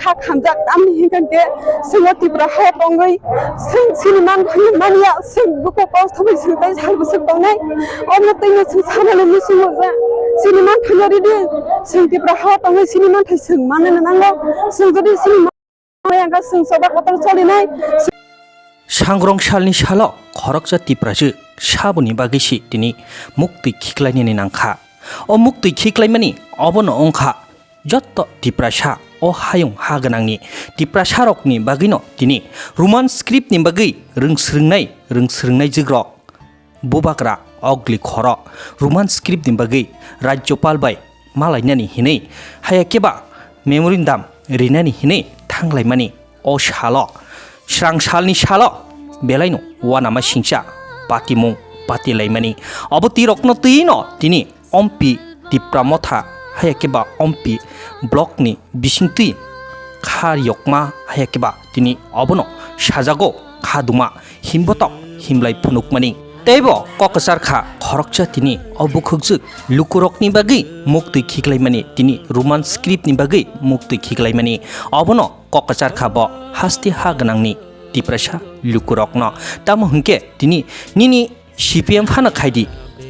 खा खामजाक आमनि हिंगंके जों तिब्रा हाय पंगै जों सिनेमान मानिया जों बुको पस्ट होबै जों दै सालबो बावनाय अमनो तैनो जों सानाले मुसुमो जा सिनेमान थांनारि दि जों तिब्रा हाय पंगै सिनेमान थाइ जों माननो नांगौ जों जुदि सिनेमान आंगा जों सबा कतल चलिनाय सांग्रं सालनि साल खरकजा तिब्राजो साबुनि बागैसि दिनै मुक्ति खिख्लायनि नांखा अ मुक्ति खिख्लायमानि अबन अंखा जत्त तिब्रासा अ हायुं हागोनांनि तिब्रासा रकनि बागैनो दिनै रोमान स्क्रिप्टनि बागै रोंस्रोंनाय जोग्र बुबाग्रा अग्लि खर रोमान स्क्रिप्टनि बागै राज्यपाल बाय मालायनानि हिनै हायाकेबा मेमोरिन्डाम रिनानि हिनै थांलायमानि अ साल स्रां सालनि साल बेलायनो वानामा सिंसा पातिमुं पातिलायमानि अबति रकनो तैनो दिनै अम्पि तिप्रामथा हायाकेबा अम्पि ब्लकनि बिसिंतुइ खारियकमा हायाकेबा दिनै अबनो साजागो खादुमा हिमबतक हिमलाय फुनुकमानि तैबो ककसारखा खरकचा दिनै अबुखुगजु लुकुरकनि बागै मुक्ति खिख्लायमानि दिनै रोमान स्क्रिप्टनि बागै मुक्ति खिख्लायमानि अबनो ककसारखा ब हास्ति हागोनांनि तिब्रासा लुकुरकनो तामो हंके दिनै निनि CPM फानो खायदि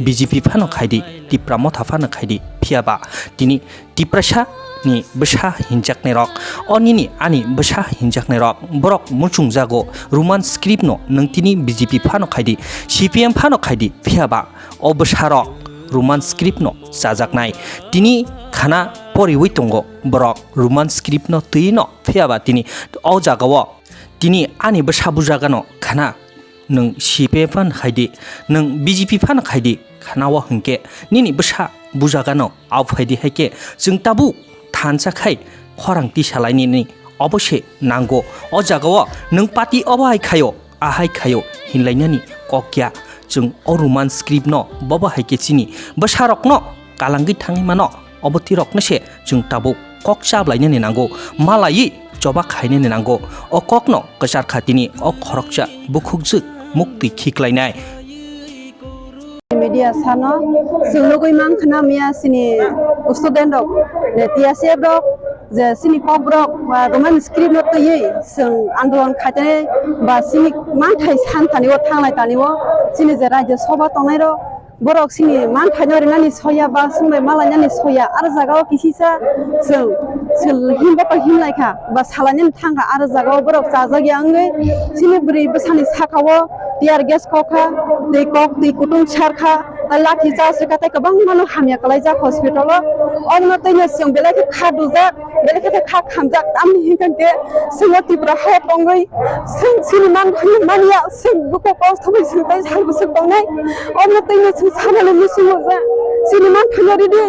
BJP फानो खायदि तिप्रामथा फानो खायदि फियाबा दिनै तिब्रासा नि बसा हिंजाकने रक अनिनि आनि बसा हिंजाकने रक बरक मुचुं जागो रोमान स्क्रिप्ट नो नंतिनि BJP फानो खायदि CPM फानो खायदि फियाबा अ बसा रक रोमान स्क्रिप्ट नो जाजाकनाय दिनै खाना परिवै तंगो बरक रोमान स्क्रिप्ट नो तैनो फियाबा दिनै अ जागाव दिनै आनि बसा बुजागानो खाना नों CPM फानो खायदि नों BJP फानो खायदि खानावा हंके निनि बसा बुजागानो आव फायदि हायके जों ताबु थानसाखाय खरांति सालायनि अबसे नांगौ अ जागाव नों पार्टी अबाहाय खायो आहाय खायो हिनलायनानि ककिया जों अ रोमान स्क्रिप्ट न बबाहायके चिनि बसा रकनो कालांगि थाङै मानो अबति रकनसे जों ताबु कक चाबलायनानि नांगौ मालायि जबा खायनानि नांगौ अ ककनो कसार खातिनि अ खरकचा बुखुगजु मुक्ति खिख्लायनाय media sano sulugoi mang khana mia sini student dok ne tiase dok je sini kok brok ba roman script no tei sing andolon khaite ba sini mang thai san tani o thanglai tani o sini je rajya sabha tongnai ro borok sini mang thaino rinani soya ba sumai malainani soya ar jagao kisisa sing himba pa himlai kha ba salani thanga ar jagao borok chajagi angai sini bri besani sakawo tiar gas kokha dei kok dei kutung charkha लाठी charge कतै गोबां मानो हामिया कलायजाक hospital अमनो Taino जों बेलायखौ खादुजाक बेलायखौ खा खामजाक आमनि हिंगंके जों तिब्रा हाय पंगै जों सिनेमान मानिया जों बुको पस्ट होबै जों दै सालबो बावनाय अमनो तैनो जों सानाले मुसुमो जा सिनेमान थांनारि दि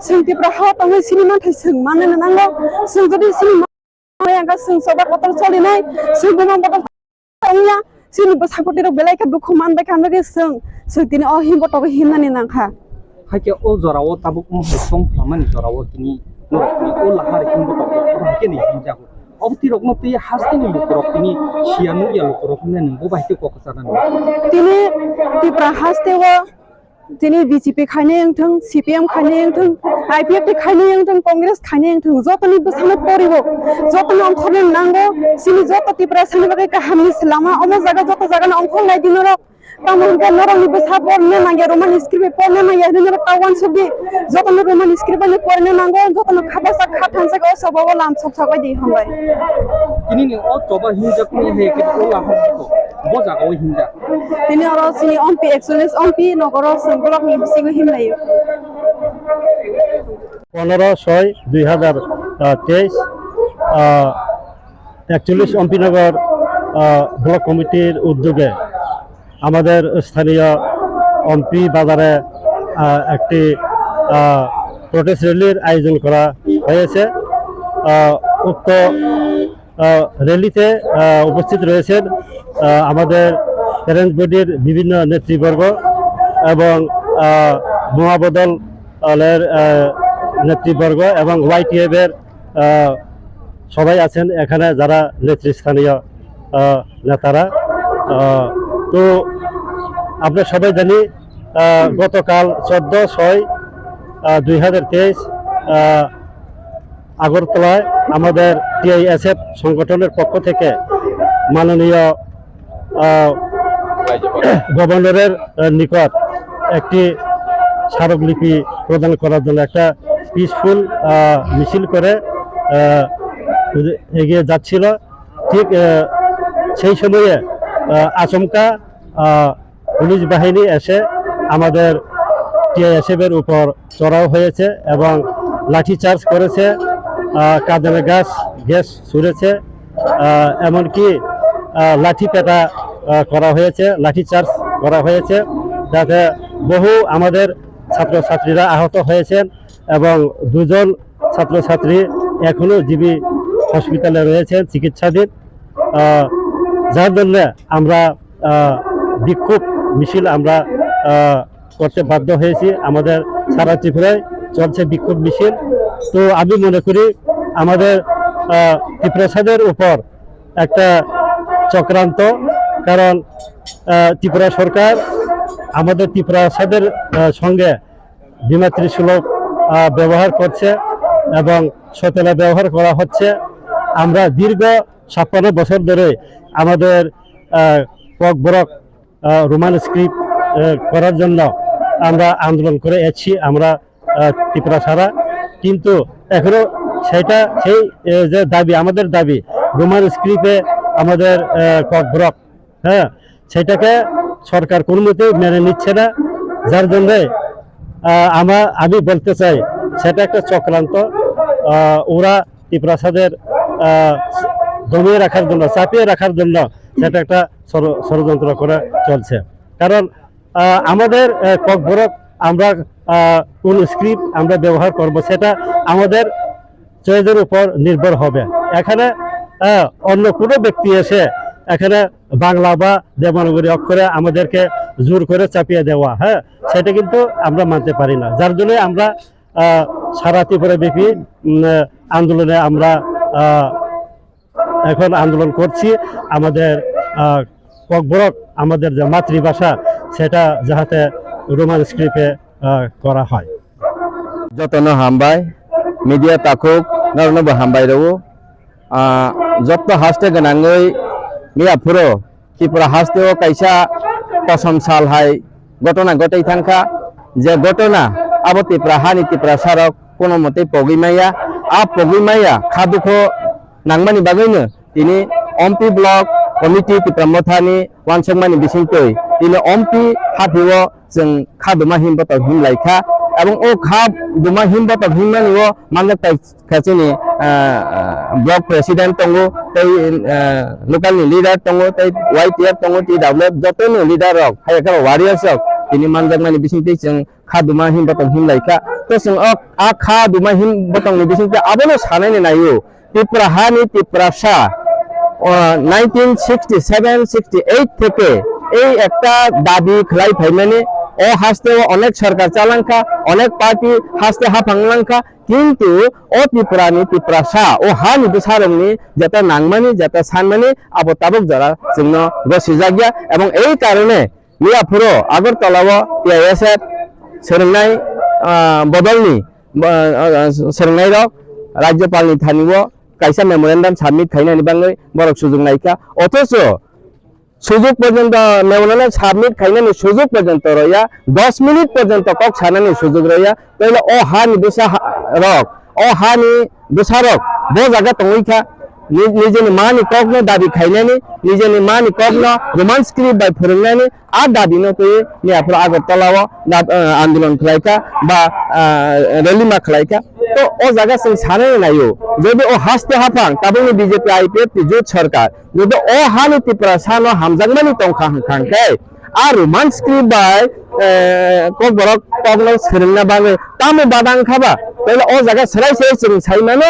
जों तिब्रा हाय पंगै सिनेमान थाइ जों माननो नांगौ जों जुदि सिनेमान आंगा जों सबा कतल चलिनाय जों बुमा बतल आंया जोंनि बसाखतिरो बेलायखौ दुखु मानबाय खामनो जों दिनै अ हिमबतक हिमनानि नांखा हायके ओ जराव ताबुक सं फ्लामानि जराव दिनै नरकनि ओ लाहार हिमबतक हायके नि हिमजागो अबति रकनो तै हास्तिनि लुकरक दिनै सियानु या लुकरक ने नंगौ बायते ककसारान दिनै तिब्रा हास्तेव दिनै BJP खायने यंथों CPM खायने यंथों IPF खायने यंथों कांग्रेस खायने यंथों जतनि बसानो परिबो जतनि अंखरने नांगौ सिनि जत तिब्रा सानि बागै काहामनि लामा अमो जागा जत जागानो अंखर नाय दिनरो तामनके नरनि बसा पढ़ने नांगे रोमान स्क्रिप्ट पढ़ने नांगे नर टावन सबि जतनि रोमान स्क्रिप्ट नि पढ़ने नांगौ जतनि खाबासा खाथानसा गो सबाव लाम सब सबाय दि हमबाय दिनै नि अ जबा हिमजाकनि हेके ओ लाहारखौ बो जागाव हिमजा दिनै अर सिनि अम्पि 41 अम्पि नगर संगलकनि बिसिगो हिमलायो 15/6/2023 41 অম্পিনগর ব্লক কমিটির উদ্যোগে আমাদের স্থানীয় অম্পি বাজারে একটি প্রোটেস্ট র্যালির আয়োজন করা হয়েছে উক্ত র্যালিতে উপস্থিত রয়েছেন আমাদের প্যারেন্টস বডির বিভিন্ন নেতৃবর্গ এবং মহাবদলের নেতৃবর্গ এবং YTF এর সবাই আছেন এখানে যারা নেতৃস্থানীয় নেতারা তো আমরা সবাই জানি গতকাল 14/6/2023 আগরতলায় আমাদের টিআইএসএফ সংগঠনের পক্ষ থেকে মাননীয় গভর্নরের নিকট একটি স্মারকলিপি প্রদান করার জন্য একটা পিসফুল মিছিল করে এগিয়ে যাচ্ছিল। ঠিক সেই সময়ে আচমকা পুলিশ বাহিনী এসে আমাদের টিআইএসএফের উপর চড়াও হয়েছে এবং লাঠিচার্জ করেছে, কাঁদানে গ্যাস ছুঁড়েছে, এমনকি লাঠি পেটা করা হয়েছে, লাঠিচার্জ করা হয়েছে, যাতে বহু আমাদের ছাত্রছাত্রীরা আহত হয়েছেন এবং 2 জন ছাত্রছাত্রী এখনো জিবি হসপিটালে রয়েছেন চিকিৎসাধীন। যার জন্য আমরা বিক্ষোভ মিছিল আমরা করতে বাধ্য হয়েছি। আমাদের সারা ত্রিপুরায় চলছে বিক্ষোভ মিছিল। তো আমি মনে করি আমাদের ত্রিপ্রাসাদের উপর একটা চক্রান্ত, কারণ ত্রিপুরা সরকার আমাদের ত্রিপ্রাসাদের সঙ্গে বিমাতৃসুলভ ব্যবহার করছে এবং সতেলা ব্যবহার করা হচ্ছে। আমরা দীর্ঘ 56 বছর ধরে আমাদের ককবরক রোমান স্ক্রিপ্ট করার জন্য আমরা আন্দোলন করে এসেছি আমরা ত্রিপুরা সারা, কিন্তু এখনো সেই যে দাবি, আমাদের দাবি রোমান স্ক্রিপ্টে আমাদের ককবরক, সেটাকে সরকার কোনো মতেই মেনে নিচ্ছে না। যার জন্যে আমি বলতে চাই সেটা একটা চক্রান্ত। ওরা ত্রিপ্রাসাদের দমিয়ে রাখার জন্য, চাপিয়ে রাখার জন্য সেটা একটা ষড়যন্ত্র করে চলছে। কারণ আমাদের ককবরক আমরা কোন স্ক্রিপ্ট আমরা ব্যবহার করব সেটা আমাদের চয়েসের উপর নির্ভর হবে। এখানে অন্য কোনো ব্যক্তি এসে এখানে বাংলা বা দেবনাগরী অক্ষরে আমাদেরকে জোর করে চাপিয়ে দেওয়া, সেটা কিন্তু আমরা মানতে পারি না। যার জন্য আমরা সারা ত্রিপুরা ব্যাপী আন্দোলনে আমরা এখন আন্দোলন করছি। আমাদের ককবরক আমাদের যে মাতৃভাষা সেটা যাহাতে রোমান স্ক্রিপ্টে করা হয়। যতন হামবাই মিডিয়া তাকুক নরনব হামবাই রও যত হাসতে গনাङै मियाफुरो त्रिपुरा हास्तेओ काइसा पसम साल हाय घटना घटाई थांखा जे घटना आबो त्रिपुरा हानि त्रिपुरा सारक कोनो मते पगिमाया आ पगिमाया खादुखो नांगमानि बागैनो तिनि एमपी ब्लक कमिटी त्रिपुरा मथानि वानसंमानि बिसिंतै तिनि एमपी हाफिओ जों खादुमा हिमबत हिमलाइखा এবং ও খাব দুমা হিমবত হিমানিও মানে কাছেনি ব্লক প্রেসিডেন্ট তঙ্গো তাই লোকাল লিডার তঙ্গো তাই ওয়াইটিএফ তঙ্গো টি ডাব্লিউএফ যতনো লিডার রক হায়কা ওয়ারিয়ার্স রক তিনি মানজাকমানি বিসিংতে जों খাদুমা হিমবত হিমলাইখা তো जों আ খাদুমা হিমবতनि বিসিংতে আবনো সানাयनि नायो त्रिपुरा हानि त्रिपुरा सा 1967-68 থেকে এই একটা দাবি খালাই ফাইমানে ও হাসতে অনেক সরকার চালাঙ্কা অনেক পার্টি হাসতে হাফাংলাঙ্কা কিন্তু ও ত্রিপুরানি ত্রিপুরাসা ও হানি বিসারংনি যাতে নাংমানি যাতে সানমানি আবতাবক যারা जोंनो গসি জায়গা এবং এই কারণে মিয়াফুরো আগরতলাও টিআইএসএফ सोलोंनाय बदलनि सोलोंनाय रक राज्यपालनि थानिबो कायसा मेमोरेन्डाम साबमिट खायनानि बाङै बरक सुजुग नायखा अथच सुजुग पर्यंत मेमोरेन्डाम साबमिट खायनानि सुजुग पर्यंत रया 10 मिनिट पर्यंत कक सानानि सुजुग रया तैले ओ हानि बिसा रक ओ हानि बिसारक बो जागा तंगैखा निजेनि मानि ककनो दाबि खायनानि निजेनि मानि ककनो रोमान स्क्रिप्ट बाय फोरोंनानि आ दाबिनो पे मियाफुर आगरतलाव आंदोलन खालायखा बा रेलिमा खालायखा तो ओ जागा जों सानै नायो যদি ও হাসতে হাফাং তাবনি বিজেপি আইপিএফ জোট সরকার যদি ও হানি ত্রিপুরা সানো হামজাংমানি টংখা হাংখাংকে আর রোমান স্ক্রিপ্ট বাই ককবরক কগনো सोलोंना बाङै तामो बादां खाबा তাহলে ও জায়গা সেরাই সেরাই जों साइमानो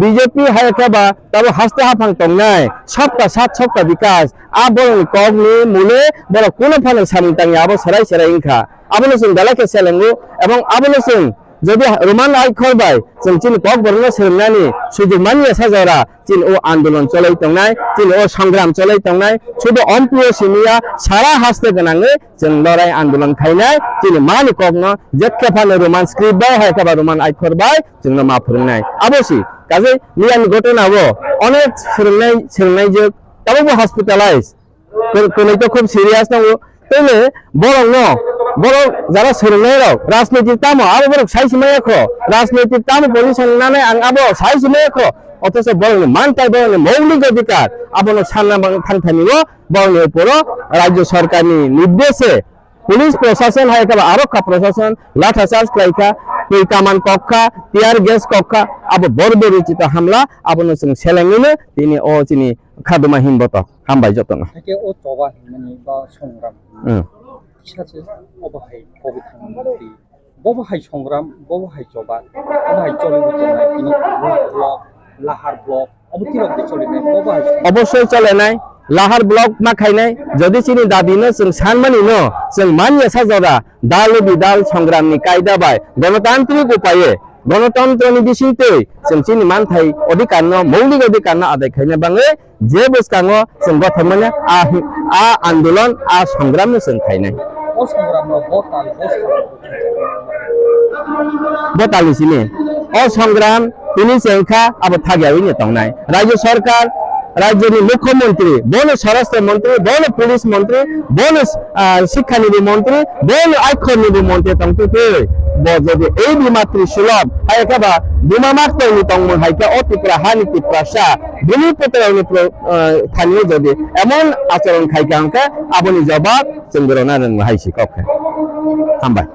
बीजेपी हायखाबा ताबो हासते हाफां तंनाय सबका साथ सबका विकास आ बरनि कगनि मुले बर कोनो फानो सामिंतांनि आबो सेराय सेराय इंखा आबोनो जों दालाके सेलेंगु एवं आबोनो जों যদি রোমান আইখরবাই जों चिन ककबरनो सोलोंनानि सुजुग मानिया साजारा चिन ओ आंदोलन चलाई तंनाय चिन ओ संग्राम चलाई तंनाय शुद्ध अम्पियो सिमिया सारा हासते गनाङै जों लड़ाई आंदोलन खायनाय चिन मानि कगनो जेखे फानो रोमान स्क्रिप्ट बाय हायखाबा रोमान आइखरबाय जोंनो मा फोरोंनाय आबोसि কাজে নিয়ান ঘটনাবো অনেক সোংনাই যে তাবো হসপিটালাইজ কোন তো খুব সিরিয়াস নাও তাইলে বরং যারা সোংনাই রাও রাজনীতির তামো আরো বড় সাইসিমাই রাখো রাজনীতির তামো পজিশন নানে আং আবো সাইসিমাই রাখো অথচ বরং মানতাই বরং মৌলিক অধিকার আবনো সান্না থানথানিও বরং উপর রাজ্য সরকারনি নির্দেশে পুলিশ প্রশাসন হয় একেবারে আরক্ষা প্রশাসন লাঠাচার্জ খাইখা কামান কক্ষা টিয়ার গ্যাস কক্ষা আবো বর্বরিচিত হামলা আবনো जों সেলেঙ্গিনে তিনি ও চিনি খাদমা হিমবত হামবাই যতন থাকে ও জবা মানে বা সংগ্রাম সাথে অবহাই পবিত্র মন্ত্রী ববহাই সংগ্রাম ববহাই জবা অবহাই চলিবতনাই তিনি ব্লক লাহার ব্লক অবতিরক্ত চলিনাই ববহাই অবশ্যই চলে নাই লাহার ব্লক মা খাইনাই যদি চিনি দাবিনো जों সানমানি ন जों মানিয়ে সাজরা দাল বিদাল সংগ্রামনি কায়দা বাই গণতান্ত্রিক উপায়ে গণতন্ত্রনি বিসিতে जों চিনি মানথাই অধিকার ন মৌলিক অধিকার না আদায় খাইনা বাংলে যে বসকাঙ্গ जों গঠমানে আ আন্দোলন আ সংগ্রামনি जों খাইনাই ও সংগ্রাম বতাল বতালিসিনি ও সংগ্রাম তিনি চেংখা আবার থাগিয়াবিনি তংনাই রাজ্য সরকার রাজ্যের মুখ্যমন্ত্রী বন স্বরাষ্ট্র মন্ত্রী বন পুলিশ মন্ত্রী বন শিক্ষানীতি মন্ত্রী বন আক্ষরনীতি মন্ত্রী তংতুকে যদি এই বিমাত্রী সুলভ হাইকাবা বিমা মাত্রনি তংমন হাইকা অতিপ্রা হানি তিপ্রাসা ভূমিপত্রনি স্থানীয় যদি এমন আচরণ খাইকা অঙ্কা আপনি জবাব চন্দ্রনা হাইসি কক্ষে হামবাই